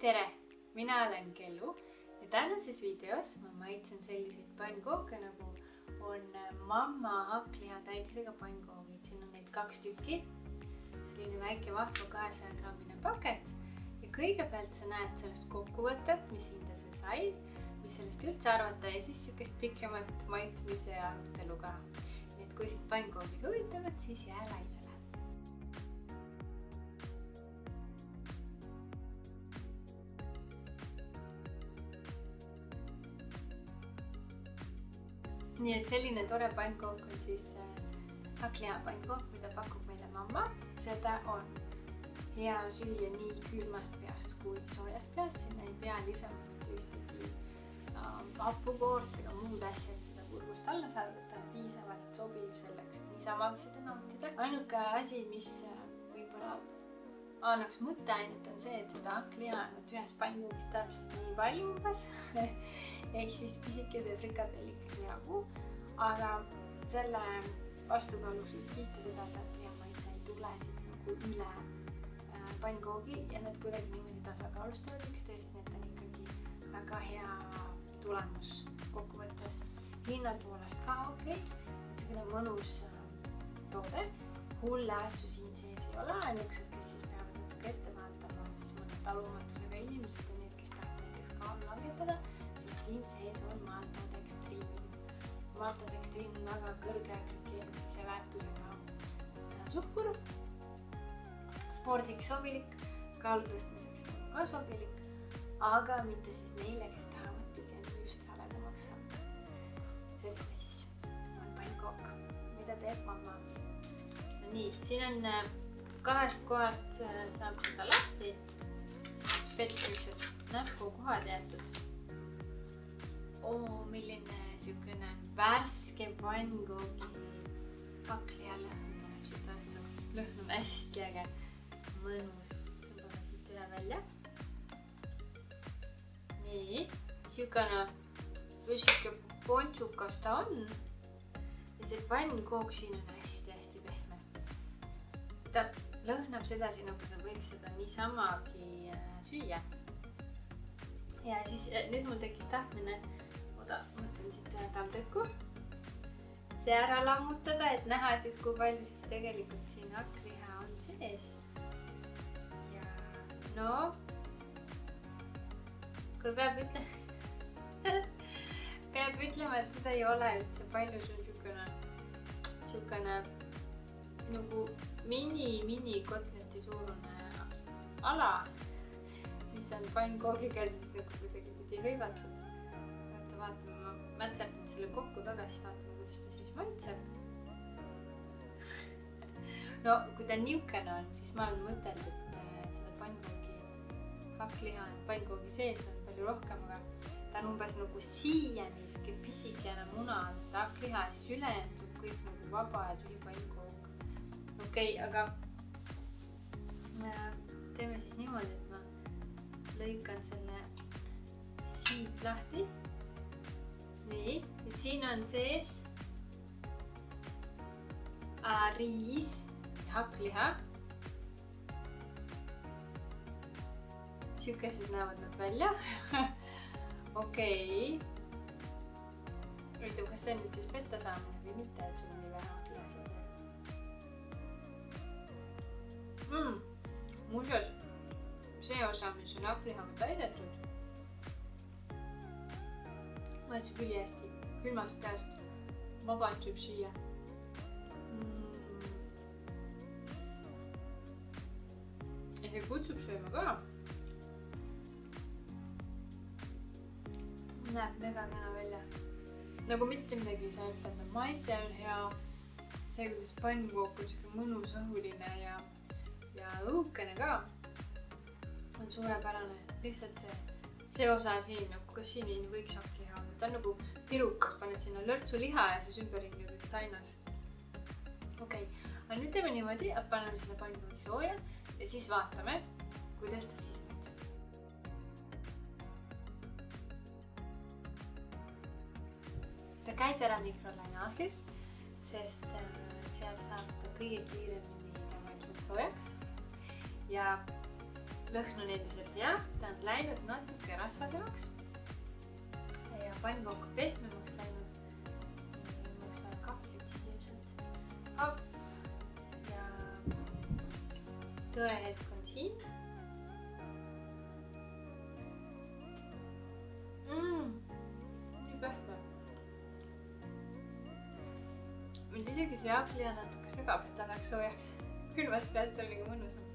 Tere! Mina olen Kellu ja tänases videos ma maitsen selliseid pannkooke nagu on mamma hakkliha täidisega pannkoogid. Siin on neid 2 tükki. Selline väike vahva 200 grammine paket. Ja kõigepealt sa näed sellest kokkuvõtet, mis hinda see sai, mis sellest üldse arvata ja siis sükest pikemat maitsmise ja arutelu ka. Nii et kui siit pannkoogid huvitavad, siis jää laidele. Nii et selline tore pannkook on siis hakkliha pannkook, mida pakub meile mamma. Seda on hea süüa nii külmast peast kui soojast peast. Sinna ei pea lisama ühtegi hapukoort ega muud asja, et seda kurgust alla saada. Ta on piisavalt sobiv selleks, et niisama seda nautida. Ainuke asi, mis võib-olla annaks mõtteainet on see, et seda hakkliha on ühes pannkoogis täpselt nii palju umbes. Ehk siis pisikese frikadellikese jagu, aga selle vastukaaluks võib kiita seda, et hakkliha maitse ei tule siit nagu üle pannkoogi ja need kuidagi niimoodi tasakaalustavad üksteist, nii et on ikkagi väga hea tulemus kokkuvõttes. Hinnal poolest ka okei, niisugune mõnus toode. Hulle asju siin sees ei ole, ainukesed, kes siis peavad natuke ette vaatama, on siis mõne talumatusega inimesed ja need, kes tahavad näiteks kaalu langetada. Siin sees on maltodextriin. Maltodextriin on väga kõrge glükeemilise väärtusega suhkur. Spordiks sobilik, kaalu tõstmiseks on ka sobilik, aga mitte siis neile, kes tahavad pigem just saledamaks saada. Selline siis on pannkook, mida teeb mamma. No nii, siin on 2 kohast saab seda lahti. Siin on spetsiilised näpukohad jäetud. Milline sükene värske pannkoogi hakkliha lõhn tuleb siit vastu. Lõhn on hästi äge, mõnus. Tõmbame siit üle välja. Nii, sükene püsike pontsukas ta on. Ja see pannkook siin on hästi pehme. Ta lõhnab sedasi, nagu sa võiks seda niisamagi süüa. Ja siis nüüd mul tekkis tahtmine mõtlen siit ühe taldriku see ära lammutada, et näha siis, kui palju siis tegelikult siin hakkliha on sees. Ja no, kuule peab ütlema, et seda ei ole üldse palju. See on sükene nagu mini kotleti suurune ala, mis on pannkoogiga siis nagu kuidagi hõivatud. Vaatame, ma mätserdan selle kokku tagasi, vaatame, kuidas ta siis maitseb. No, kui ta niukene on, siis ma olen mõtelnud, et seda pannkoogi hakkliha pannkoogi sees on palju rohkem, aga ta on umbes nagu siiani siuke pisikene muna on seda hakkliha, siis ülejäänud on kõik nagu vaba ja tühi pannkook. Okei, aga teeme siis niimoodi, et ma lõikan selle siit lahti. Nii, ja siin on sees riis ja hakkliha. Sükesed näevad nad välja. Okei. Ütleme, kas see on nüüd siis petta saamine või mitte, et sul on nii vähe hakkliha seal. Muuseas, see osa, mis on hakklihaga täidetud, maitseb üli hästi, külmast peast vabalt võib süüa. Ja see kutsub sööma ka. Näeb mega kena välja. Nagu mitte midagi ei saa ütelda. Maitse on hea. See, kuidas pannkook on siuke mõnus õhuline ja õhukene ka on suurepärane. Lihtsalt see osa siin, kas siin võiks hakkliha olla. Ta on nagu piruk, paned sinna lörtsu liha ja siis ümberringi kõik tainas. Okei, aga nüüd teeme niimoodi, et paneme seda pannkoogi sooja ja siis vaatame, kuidas ta siis maitseb. Ta käis ära mikrolaineahjus, sest seal saab ta kõige kiiremini tavaliselt soojaks. Ja lõhn on endiselt hea, ta on rasvasemaks ja pannkook on pehmemaks läinud. Mul vaja kahvlit siis ilmselt. Hopp. Ja tõehetk on siin. Nii pehme. Mind isegi see hakkliha natuke segab, et ta läheks soojaks. Külmast peast on nagu mõnusam.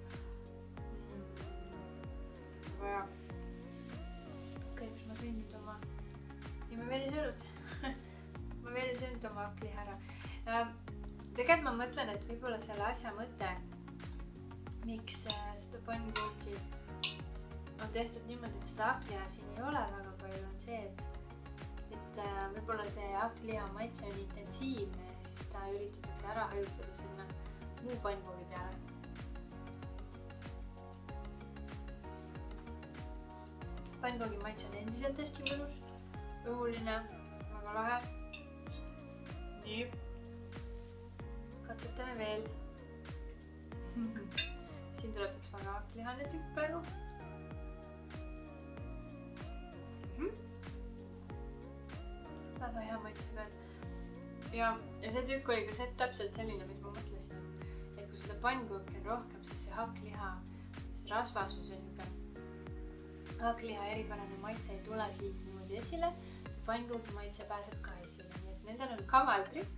Vaja. Kõigepealt ma tõin nüüd oma... Ja ma veel ei söönud. Ma veel ei söönud oma hakkliha ära. Tegelikult ma mõtlen, et võib-olla selle asja mõte, miks seda pannkooki on tehtud niimoodi, et seda hakkliha siin ei ole väga palju, on see, et võib-olla see hakkliha maitse on intensiivne ja siis ta üritatakse ära hajutada sinna muu pannkoogi peale. Pannkoogi maitse on endiselt hästi mõnus, õhuline, väga lahe. Nii, katsetame veel. Siin tuleb üks väga hakklihane tükk praegu. Väga hea maitse veel. Ja see tükk oli ka täpselt selline, mis ma mõtlesin, et kui seda pannkooki on rohkem, siis see hakkliha, see rasvasus ja hakkliha eripärane maitse ei tule siit niimoodi esile. Pannkooki maitse pääseb ka esile, nii et nendel on kaval trikk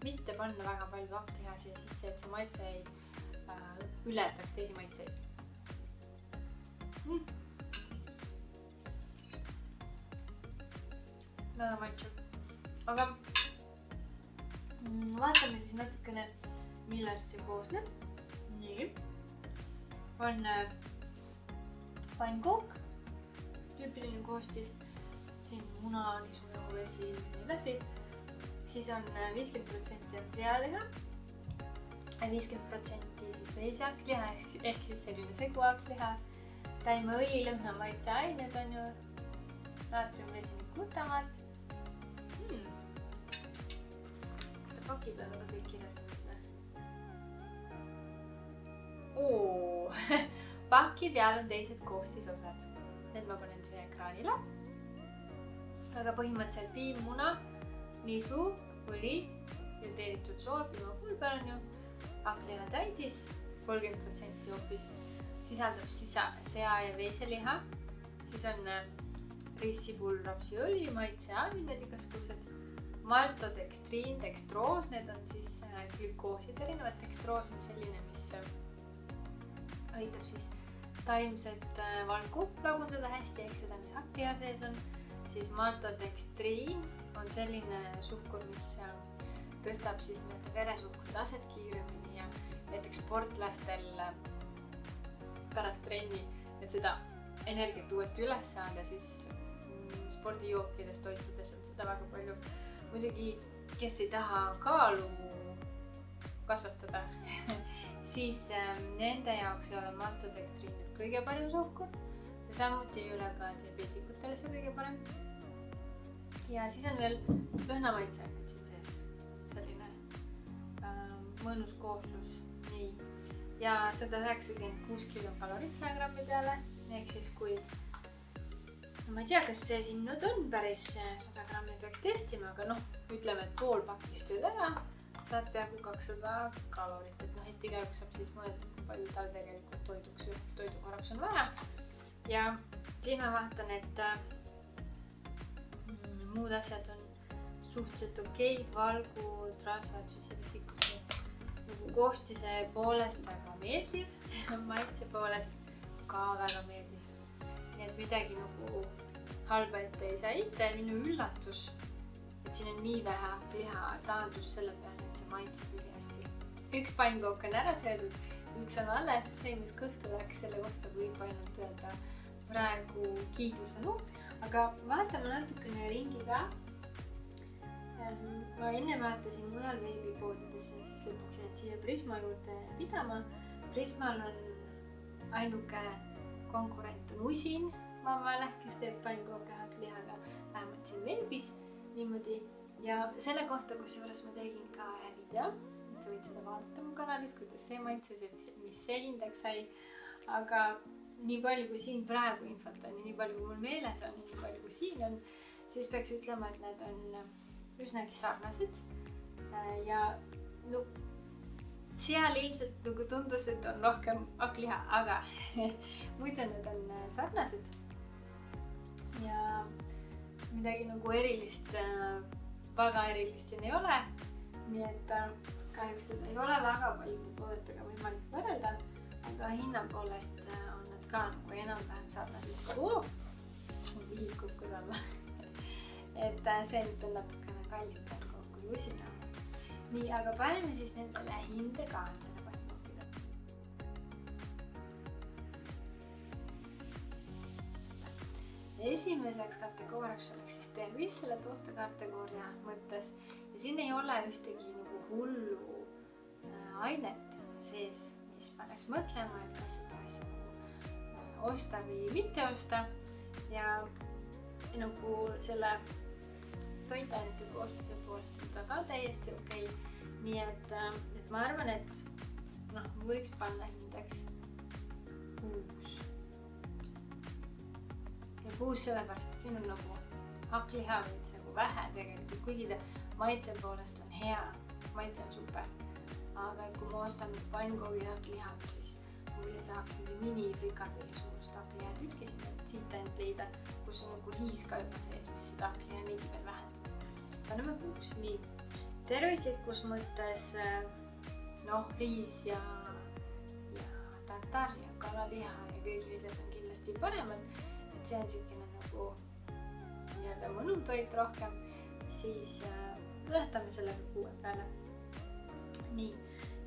mitte panna väga palju hakkliha siia sisse, et see maitse ei ületaks teisi maitseid. Väga maitseb. Aga vaatame siis natukene, millest see koosneb. Nii. On pannkook, tüüpiline koostis, siin muna, nisujahu, vesi ja nii edasi. Siis on 50% sealiha, 50% veishakkliha ehk siis selline seguhakkliha, taimeõli, lõhna, maitseained on ju, naatriumvesinik, glutamaat. Kas ta paki peal on ka kõik kirjas? Paki peal on teised koostisosad. Need ma panen siia ekraanile. Aga põhimõtteliselt piim, muna, nisu, õli, jodeeritud sool, piimapulber on ju, hakkliha täidis, 30% hoopis sisaldab sea- ja veiseliha, siis on ristsipul, rapsiõli, maitseained igasugused, maltodekstriin, dekstroos, need on siis glükoosid erinevad, dekstroos on selline, mis aitab siis taimset valgu lagundada hästi, ehk seda, mis hakkliha sees on. Siis maltodekstriin on selline suhkur, mis tõstab siis nende veresuhkru taset kiiremini ja näiteks sportlastel pärast trenni, et seda energiat uuesti üles saada, siis spordijookides, toitudes on seda väga palju. Muidugi, kes ei taha kaalu kasvatada, siis nende jaoks ei ole maltodekstriin kõige parem suhkur ja samuti ei ole ka diabeetikutele see kõige parem. Ja siis on veel lõhnamaitseained siin sees, selline mõnus kooslus. Nii. Ja 196 kilokalorit 100 grammi peale, ehk siis kui ma ei tea, kas see siin nüüd on päris 100 grammi peaks testima, aga ütleme, et pool pakist tööd ära, saad peaaegu 200 kalorit, et et igaüks saab siis mõelda, kui palju tal tegelikult toidukorraks on vaja. Ja siin ma vaatan, et muud asjad on suhteliselt okeid, valgud, rasvad, süsivesikud, nagu koostise poolest väga meeldiv, maitse poolest ka väga meeldiv. Nii et midagi nagu halba ette ei saa ette, minu üllatus, et siin on nii vähe hakkliha, taandus selle peale, et see maitseb ülihästi. Üks pannkook on ära söödud, üks on alles, see, mis kõhtu läks, selle kohta võib ainult öelda praegu kiidusõnu, aga vaatame natukene ringi ka. Ma enne vaatasin mujal veebipoodides ja siis lõpuks jäid siia Prisma juurde pidama. Prismal on ainuke konkurent on Usin mammale, kes teeb pannkooke hakklihaga, vähemalt siin veebis niimoodi. Ja selle kohta, kusjuures ma tegin ka ühe video, sa võid seda vaadata mu kanalis, kuidas see maitses ja mis see hindeks sai. Aga nii palju kui siin praegu infot on ja nii palju kui mul meeles on ja nii palju kui siin on, siis peaks ütlema, et need on üsnagi sarnased. Ja no seal ilmselt nagu tundus, et on rohkem hakkliha, aga muidu need on sarnased. Ja midagi nagu erilist, väga erilist siin ei ole. Nii et kahjuks teda ei ole väga paljude toodetega võimalik võrrelda, aga hinna poolest on need ka nagu enam-vähem sarnased. Viib kukkud alla. Et see nüüd on natukene kallim pannkook kui usina. Nii, aga paneme siis nendele hinde ka nendele pannkookidele. Esimeseks kategooriaks oleks siis tervis selle tootekategooria mõttes. Ja siin ei ole ühtegi nagu hullu ainet sees, mis paneks mõtlema, et kas seda asja osta või mitte osta. Ja nagu selle toitainete koostuse poolest on ta ka täiesti okei. Nii et ma arvan, et võiks panna hindeks 6. Ja 6 sellepärast, et siin on nagu hakkliha veits nagu vähe tegelikult, kuigi ta maitse poolest on hea, maitse on super. Aga et kui ma ostan pannkoogi hakkliha, siis mul ei tahaks mini-frikadeli suurust hakkliha tükki siit ainult leida, kus on nagu riis ka juba sees, mis seda hakkliha niigi veel vähendab. Paneme 6, nii. Tervislikus mõttes riis ja tartar ja kalaliha ja köögiviljad on kindlasti paremad. Et see on sükene nagu nii-öelda mõnutoit rohkem, siis lõhetame sellega 6 peale. Nii,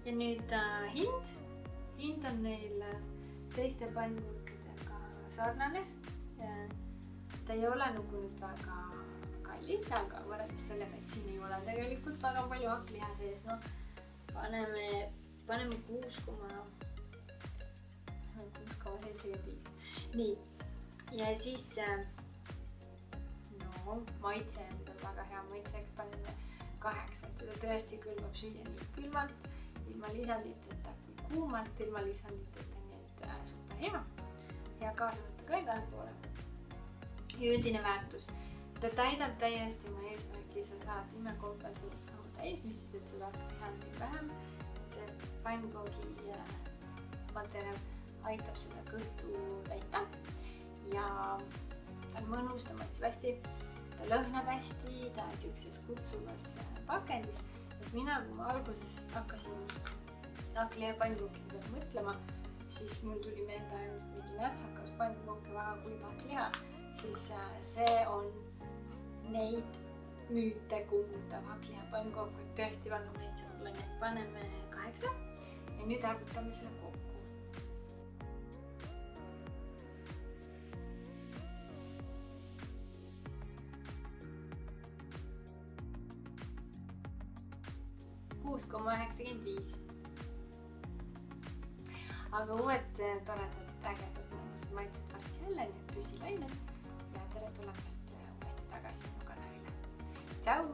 ja nüüd hind. Hind on neil teiste pannkookidega sarnane. Ta ei ole nagu nüüd väga kallis, aga võrreldes sellega, et siin ei ole tegelikult väga palju hakkliha sees. Paneme 6,75. Nii, ja siis maitse on väga hea maitseks, paneme 8. Seda tõesti külmab süüa nii külmalt, ilma lisanditeta kui kuumalt, ilma lisanditeta, nii et super hea. Ja kaasa võtta ka igale poole. Ja üldine väärtus. Ta täidab täiesti oma eesmärki, sa saad imekoopel sellest kaua täis, mis siis, et seda teha nii vähem. See pannkoogi materjal aitab seda kõhtu täita ja ta on mõnus, ta maitseb hästi, ta lõhnab hästi, ta on siukses kutsuvas pakendis. Et mina, kui ma alguses hakkasin hakkliha pannkookide peale mõtlema, siis mul tuli meelde ainult mingi nätsakas pannkook ja väga kuiv hakkliha, siis see on neid müüte kummutav hakkliha pannkook, et tõesti väga maitseb mulle, nii et paneme 8 ja nüüd arvutame selle kokku. $6,95. Aga uued toredad, ägedad mõnusad maitsed varsti jälle, nii et püsi lained ja tere tulemast uuesti tagasi mu kanalile. Tšau!